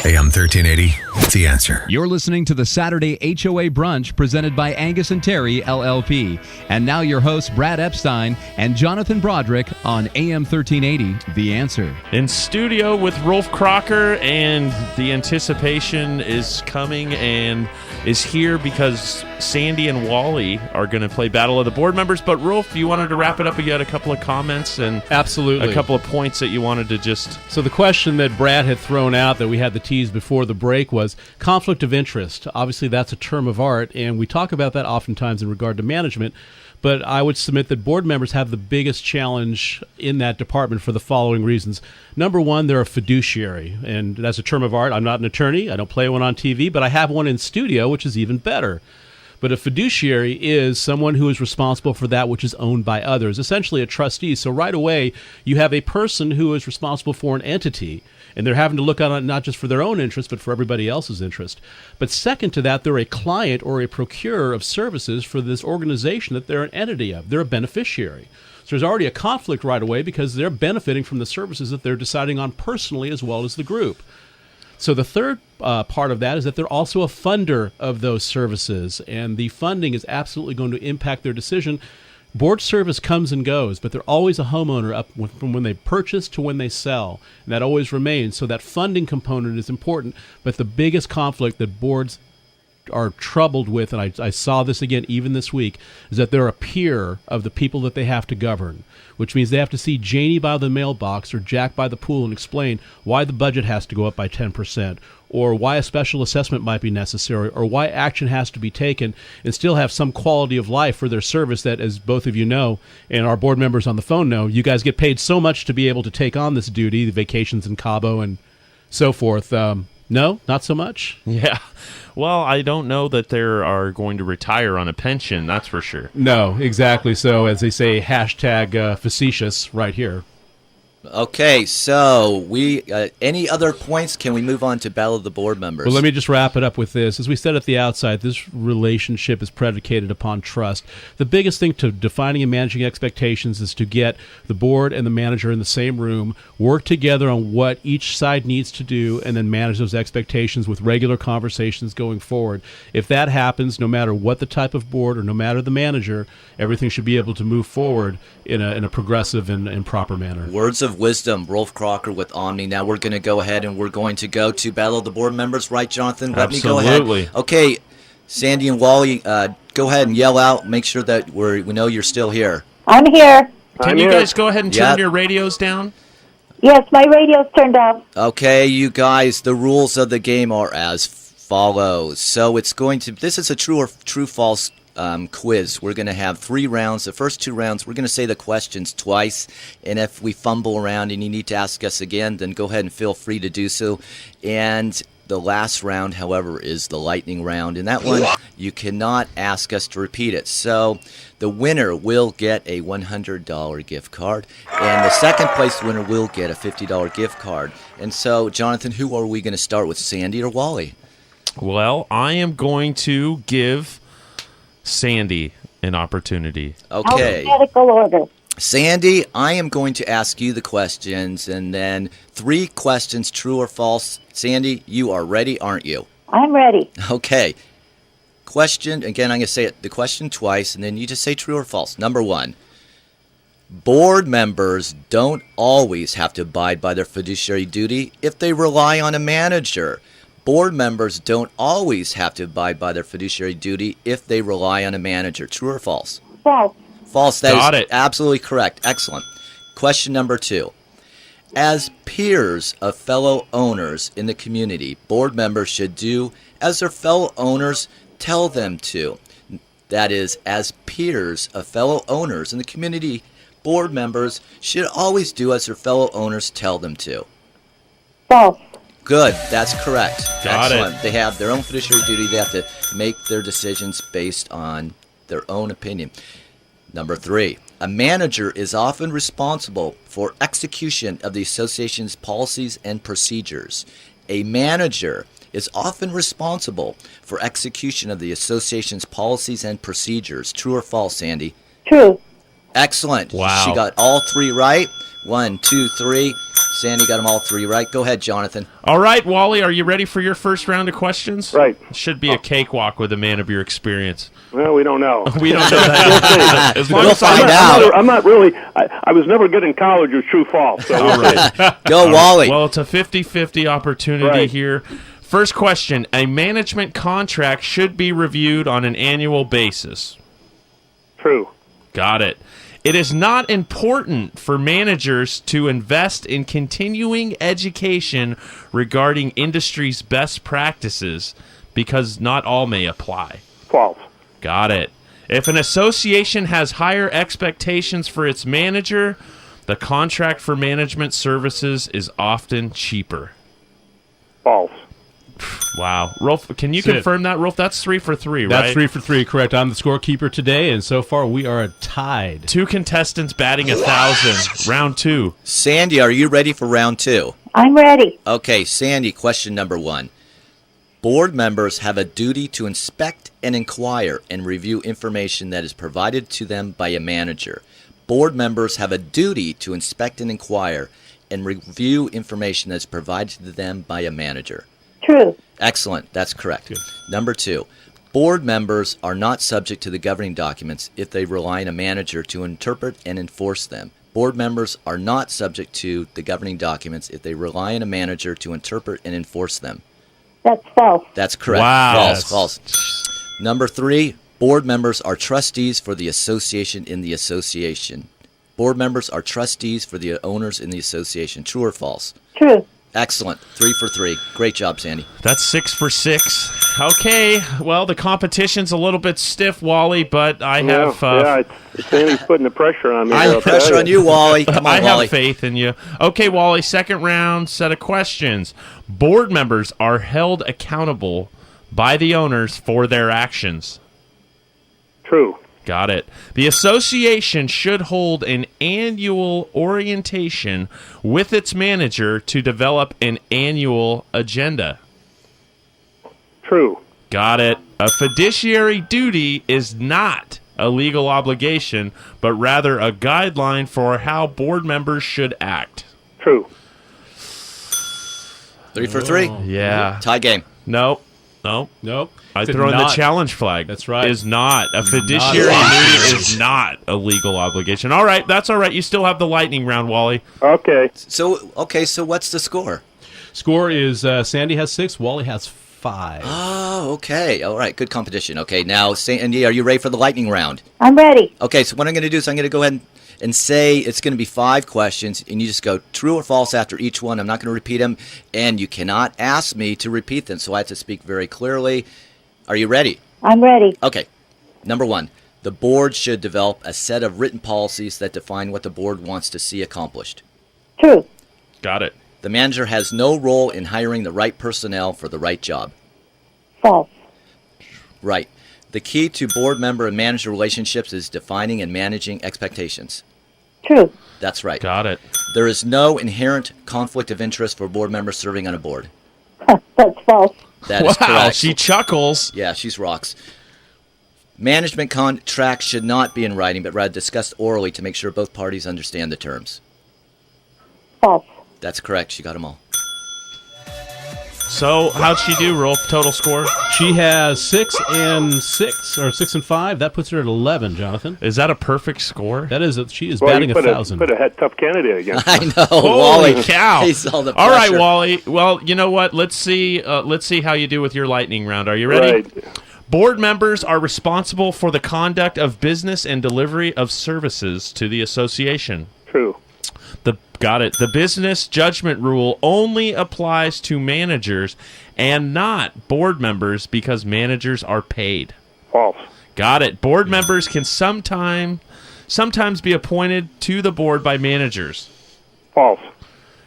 Speaker 3: AM 1380, The Answer.
Speaker 4: You're listening to the Saturday HOA Brunch presented by Angius&Terry, LLP. And now your hosts, Brad Epstein and Jonathan Broderick on AM 1380, The Answer.
Speaker 6: In studio with Rolf Crocker, and the anticipation is coming and is here because Sandy and Wally are going to play Battle of the Board Members. But Rolf, you wanted to wrap it up. You had a couple of comments and
Speaker 8: absolutely
Speaker 6: a couple of points that you wanted to just...
Speaker 8: So the question that Brad had thrown out that we had the tease before the break was conflict of interest. Obviously, that's a term of art, and we talk about that oftentimes in regard to management. But I would submit that board members have the biggest challenge in that department for the following reasons. Number one, they're a fiduciary, and that's a term of art. I'm not an attorney. I don't play one on TV, but I have one in studio, which is even better. But a fiduciary is someone who is responsible for that which is owned by others, essentially a trustee. So right away, you have a person who is responsible for an entity, and they're having to look on it not just for their own interest, but for everybody else's interest. But second to that, they're a client or a procurer of services for this organization that they're an entity of. They're a beneficiary. So there's already a conflict right away because they're benefiting from the services that they're deciding on personally as well as the group. So the third part of that is that they're also a funder of those services, and the funding is absolutely going to impact their decision. Board service comes and goes, but they're always a homeowner up from when they purchase to when they sell, and that always remains. So that funding component is important, but the biggest conflict that boards are troubled with, and I saw this again even this week, is that they're a peer of the people that they have to govern, which means they have to see Janie by the mailbox or Jack by the pool and explain why the budget has to go up by 10%, or why a special assessment might be necessary, or why action has to be taken, and still have some quality of life for their service that, as both of you know, and our board members on the phone know, you guys get paid so much to be able to take on this duty, the vacations in Cabo and so forth. No, not so much.
Speaker 6: Yeah. Well, I don't know that they are going to retire on a pension, that's for sure.
Speaker 8: No, exactly. So, as they say, hashtag facetious right here.
Speaker 7: Okay, so any other points? Can we move on to Battle of the Board Members?
Speaker 8: Well, let me just wrap it up with this. As we said at the outside, this relationship is predicated upon trust. The biggest thing to defining and managing expectations is to get the board and the manager in the same room, work together on what each side needs to do, and then manage those expectations with regular conversations going forward. If that happens, no matter what the type of board or no matter the manager, everything should be able to move forward in a progressive and proper manner.
Speaker 7: Words of wisdom, Rolf Crocker with Omni. Now we're going to go ahead and we're going to go to Battle of the Board Members, right, Jonathan? Let
Speaker 6: Absolutely.
Speaker 7: me go ahead. Okay, Sandy and Wally, go ahead and yell out. Make sure that we know you're still here.
Speaker 11: I'm here.
Speaker 6: Can you guys go ahead and turn your radios down?
Speaker 11: Yes, my radio's turned off.
Speaker 7: Okay, you guys, the rules of the game are as follows. So this is a true or true-false quiz. We're going to have 3 rounds. The first 2 rounds, we're going to say the questions twice, and if we fumble around and you need to ask us again, then go ahead and feel free to do so. And the last round, however, is the lightning round, and that one, you cannot ask us to repeat it. So the winner will get a $100 gift card, and the second place winner will get a $50 gift card. And so, Jonathan, who are we going to start with, Sandy or Wally?
Speaker 6: Well, I am going to give Sandy an opportunity.
Speaker 7: Okay.
Speaker 11: Alphabetical order.
Speaker 7: Sandy, I am going to ask you the questions, and then 3 questions, true or false. Sandy, you are ready, aren't you?
Speaker 11: I'm ready.
Speaker 7: Okay. Question, again, I'm going to say the question twice, and then you just say true or false. Number 1, board members don't always have to abide by their fiduciary duty if they rely on a manager. Board members don't always have to abide by their fiduciary duty if they rely on a manager. True or false?
Speaker 11: False.
Speaker 7: False. That
Speaker 6: Got
Speaker 7: is
Speaker 6: it.
Speaker 7: absolutely correct. Excellent. Question number 2. As peers of fellow owners in the community, board members should do as their fellow owners tell them to. That is, as peers of fellow owners in the community, board members should always do as their fellow owners tell them to.
Speaker 11: False.
Speaker 7: Good. That's correct.
Speaker 6: Got it.
Speaker 7: Excellent. They have their own fiduciary duty. They have to make their decisions based on their own opinion. Number 3, a manager is often responsible for execution of the association's policies and procedures. A manager is often responsible for execution of the association's policies and procedures. True or false, Sandy?
Speaker 11: True.
Speaker 7: Excellent.
Speaker 6: Wow.
Speaker 7: She got all 3 right. 1, 2, 3. Sandy got them all 3 right. Go ahead, Jonathan.
Speaker 6: All right, Wally, are you ready for your first round of questions?
Speaker 10: Right.
Speaker 6: Should be a cakewalk with a man of your experience.
Speaker 10: Well, we don't know.
Speaker 6: We don't know that. As long
Speaker 7: We'll
Speaker 6: as
Speaker 7: find out.
Speaker 10: I'm not really. I was never good in college with true false. So
Speaker 6: All right.
Speaker 7: Go, Wally.
Speaker 6: Well, it's a 50-50 opportunity
Speaker 10: Right.
Speaker 6: here. First question, a management contract should be reviewed on an annual basis.
Speaker 10: True.
Speaker 6: Got it. It is not important for managers to invest in continuing education regarding industry's best practices because not all may apply.
Speaker 10: False.
Speaker 6: Got it. If an association has higher expectations for its manager, the contract for management services is often cheaper.
Speaker 10: False.
Speaker 6: Wow. Rolf, can you
Speaker 8: That's it.
Speaker 6: confirm that? Rolf, that's 3 for 3, right?
Speaker 8: That's 3 for 3, correct. I'm the scorekeeper today, and so far we are tied.
Speaker 6: 2 contestants batting 1,000. Round 2.
Speaker 7: Sandy, are you ready for round 2?
Speaker 11: I'm ready.
Speaker 7: Okay, Sandy, question number 1. Board members have a duty to inspect and inquire and review information that is provided to them by a manager. Board members have a duty to inspect and inquire and review information that is provided to them by a manager.
Speaker 11: True.
Speaker 7: Excellent. That's correct.
Speaker 8: Good.
Speaker 7: Number 2. Board members are not subject to the governing documents if they rely on a manager to interpret and enforce them. Board members are not subject to the governing documents if they rely on a manager to interpret and enforce them.
Speaker 11: That's false.
Speaker 7: That's correct.
Speaker 6: Wow.
Speaker 7: False.
Speaker 6: Yes.
Speaker 7: False. Number 3. Board members are trustees for the association in the association. Board members are trustees for the owners in the association. True or false?
Speaker 11: True.
Speaker 7: Excellent. 3 for 3. Great job, Sandy.
Speaker 6: That's 6 for 6. Okay, well, the competition's a little bit stiff, Wally, but I have...
Speaker 10: Sandy's putting the pressure on me.
Speaker 7: I have pressure on you, Wally. Come on,
Speaker 6: I
Speaker 7: Wally.
Speaker 6: have faith in you. Okay, Wally, second round set of questions. Board members are held accountable by the owners for their actions.
Speaker 10: True.
Speaker 6: Got it. The association should hold an annual orientation with its manager to develop an annual agenda.
Speaker 10: True.
Speaker 6: Got it. A fiduciary duty is not a legal obligation, but rather a guideline for how board members should act.
Speaker 10: True.
Speaker 7: 3 for 3.
Speaker 6: Yeah.
Speaker 7: Tie game.
Speaker 6: Nope. I throw in the challenge flag.
Speaker 8: That's right.
Speaker 6: Is not. A fiduciary duty is not a legal obligation. All right, that's all right. You still have the lightning round, Wally.
Speaker 10: Okay.
Speaker 7: So what's the score?
Speaker 8: Score is Sandy has 6, Wally has 5.
Speaker 7: Oh, okay. All right, good competition. Okay, now, Sandy, are you ready for the lightning round?
Speaker 11: I'm ready.
Speaker 7: Okay, so what I'm going to do is I'm going to go ahead and say it's going to be 5 questions, and you just go true or false after each one. I'm not going to repeat them, and you cannot ask me to repeat them, so I have to speak very clearly. Are you ready?
Speaker 11: I'm ready.
Speaker 7: Okay. Number 1, the board should develop a set of written policies that define what the board wants to see accomplished.
Speaker 11: True.
Speaker 6: Got it.
Speaker 7: The manager has no role in hiring the right personnel for the right job.
Speaker 11: False.
Speaker 7: Right. The key to board member and manager relationships is defining and managing expectations.
Speaker 11: True.
Speaker 7: That's right.
Speaker 6: Got it.
Speaker 7: There is no inherent conflict of interest for board members serving on a board.
Speaker 11: That's false.
Speaker 7: That is correct.
Speaker 6: She chuckles.
Speaker 7: Yeah, she's rocks. Management contracts should not be in writing, but rather discussed orally to make sure both parties understand the terms.
Speaker 11: False.
Speaker 7: That's correct. She got them all.
Speaker 6: So, how'd she do, Rolf? Total score?
Speaker 8: She has 6 and 6, or 6 and 5. That puts her at 11, Jonathan.
Speaker 6: Is that a perfect score?
Speaker 8: That is. She is batting 1,000.
Speaker 10: Put a tough candidate against.
Speaker 7: I know.
Speaker 6: Holy
Speaker 7: Wally.
Speaker 6: cow!
Speaker 7: He's all the
Speaker 6: All right,
Speaker 7: pressure.
Speaker 6: Wally. Well, you know what? Let's see how you do with your lightning round. Are you ready?
Speaker 10: Right.
Speaker 6: Board members are responsible for the conduct of business and delivery of services to the association.
Speaker 10: True.
Speaker 6: Got it. The business judgment rule only applies to managers and not board members because managers are paid.
Speaker 10: False.
Speaker 6: Got it. Board members can sometimes be appointed to the board by managers.
Speaker 10: False.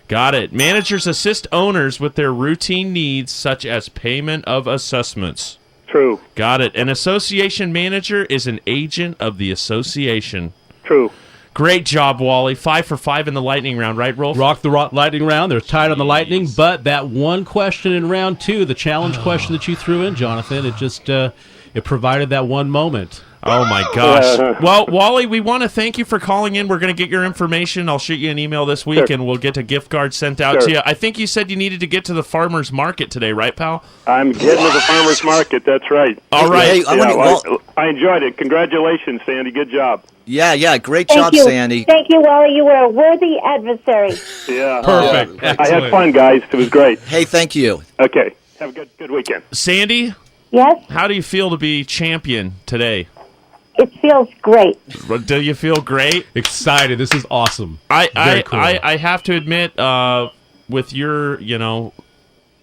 Speaker 6: Got it. Managers assist owners with their routine needs such as payment of assessments.
Speaker 10: True.
Speaker 6: Got it. An association manager is an agent of the association.
Speaker 10: True.
Speaker 6: Great job, Wally. 5 for 5 in the lightning round, right, Rolf?
Speaker 8: Rock the lightning round. They're tied on the lightning, but that one question in round 2, the challenge question that you threw in, Jonathan, it just it provided that one moment.
Speaker 6: Oh, my gosh. Well, Wally, we want to thank you for calling in. We're going to get your information. I'll shoot you an email this week, and we'll get a gift card sent out to you. I think you said you needed to get to the farmer's market today, right, pal?
Speaker 10: I'm getting to the farmer's market. That's right.
Speaker 6: All right.
Speaker 10: Hey, I enjoyed it. Congratulations, Sandy. Good job.
Speaker 7: Yeah. Great
Speaker 11: Thank
Speaker 7: job,
Speaker 11: you.
Speaker 7: Sandy.
Speaker 11: Thank you, Wally. You were a worthy adversary.
Speaker 10: Yeah.
Speaker 8: Perfect.
Speaker 10: I had fun, guys. It was great.
Speaker 7: Hey, thank you.
Speaker 10: Okay. Have a good weekend.
Speaker 6: Sandy?
Speaker 11: Yes?
Speaker 6: How do you feel to be champion today?
Speaker 11: It feels great.
Speaker 6: Do you feel great?
Speaker 8: Excited. This is awesome.
Speaker 6: I
Speaker 8: cool.
Speaker 6: have to admit, with your,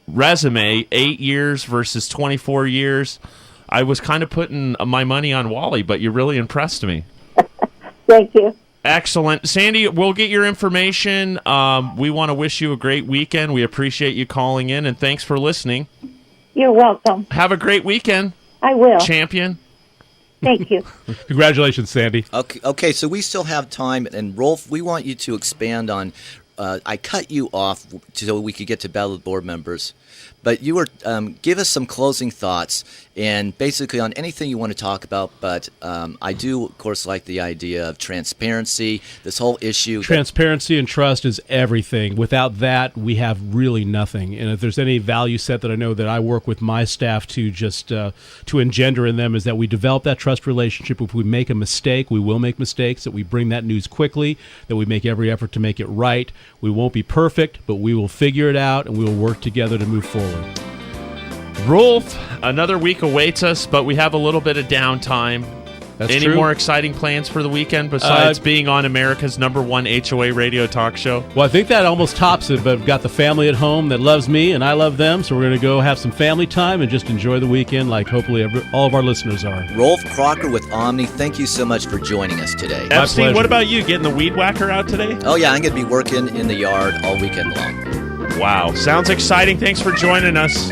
Speaker 6: resume, 8 years versus 24 years, I was kind of putting my money on Wally, but you really impressed me.
Speaker 11: Thank you.
Speaker 6: Excellent. Sandy, we'll get your information. We want to wish you a great weekend. We appreciate you calling in, and thanks for listening.
Speaker 11: You're welcome.
Speaker 6: Have a great weekend.
Speaker 11: I will.
Speaker 6: Champion.
Speaker 11: Thank you.
Speaker 8: Congratulations, Sandy.
Speaker 7: Okay, so we still have time, and Rolf, we want you to expand on. I cut you off so we could get to Battle of the Board members, but you were give us some closing thoughts and basically on anything you want to talk about. But I do, of course, like the idea of transparency. This whole issue.
Speaker 8: Transparency and trust is everything. Without that, we have really nothing. And if there's any value set that I know that I work with my staff to just to engender in them is that we develop that trust relationship. If we make a mistake, we will make mistakes. That we bring that news quickly. That we make every effort to make it right. We won't be perfect, but we will figure it out, and we will work together to move forward.
Speaker 6: Rolf, another week awaits us, but we have a little bit of downtime. Any more exciting plans for the weekend besides being on America's #1 HOA radio talk show?
Speaker 8: Well, I think that almost tops it, but I've got the family at home that loves me and I love them, so we're going to go have some family time and just enjoy the weekend like hopefully all of our listeners are.
Speaker 7: Rolf Crocker with Omni, thank you so much for joining us today.
Speaker 6: Epstein, what about you? Getting the weed whacker out today?
Speaker 7: Oh, yeah, I'm going to be working in the yard all weekend long.
Speaker 6: Wow, sounds exciting. Thanks for joining us.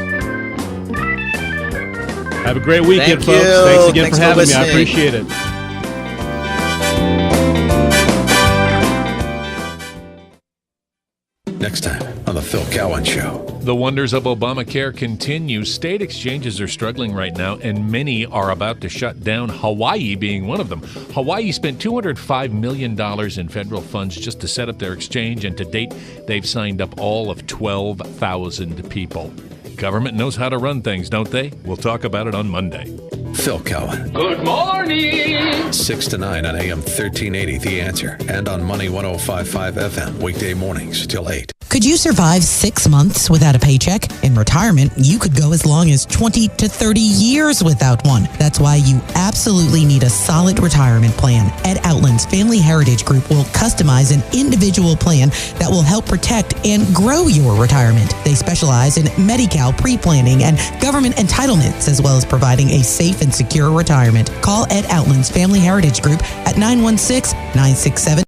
Speaker 8: Have a great weekend,
Speaker 7: Thank
Speaker 8: folks.
Speaker 7: you.
Speaker 8: Thanks again
Speaker 7: Thanks
Speaker 8: for
Speaker 7: for
Speaker 8: having me. I
Speaker 7: listening.
Speaker 8: appreciate it.
Speaker 3: Next time on The Phil Cowan Show.
Speaker 16: The wonders of Obamacare continue. State exchanges are struggling right now, and many are about to shut down, Hawaii being one of them. Hawaii spent $205 million in federal funds just to set up their exchange, and to date, they've signed up all of 12,000 people. Government knows how to run things, don't they? We'll talk about it on Monday.
Speaker 3: Phil Cowan.
Speaker 17: Good morning.
Speaker 3: 6 to 9 on AM 1380, The Answer, and on Money 105.5 FM, weekday mornings till 8.
Speaker 18: Could you survive 6 months without a paycheck? In retirement, you could go as long as 20 to 30 years without one. That's why you absolutely need a solid retirement plan. Ed Outland's Family Heritage Group will customize an individual plan that will help protect and grow your retirement. They specialize in Medi-Cal pre-planning and government entitlements, as well as providing a safe and secure retirement. Call Ed Outland's Family Heritage Group at 916-967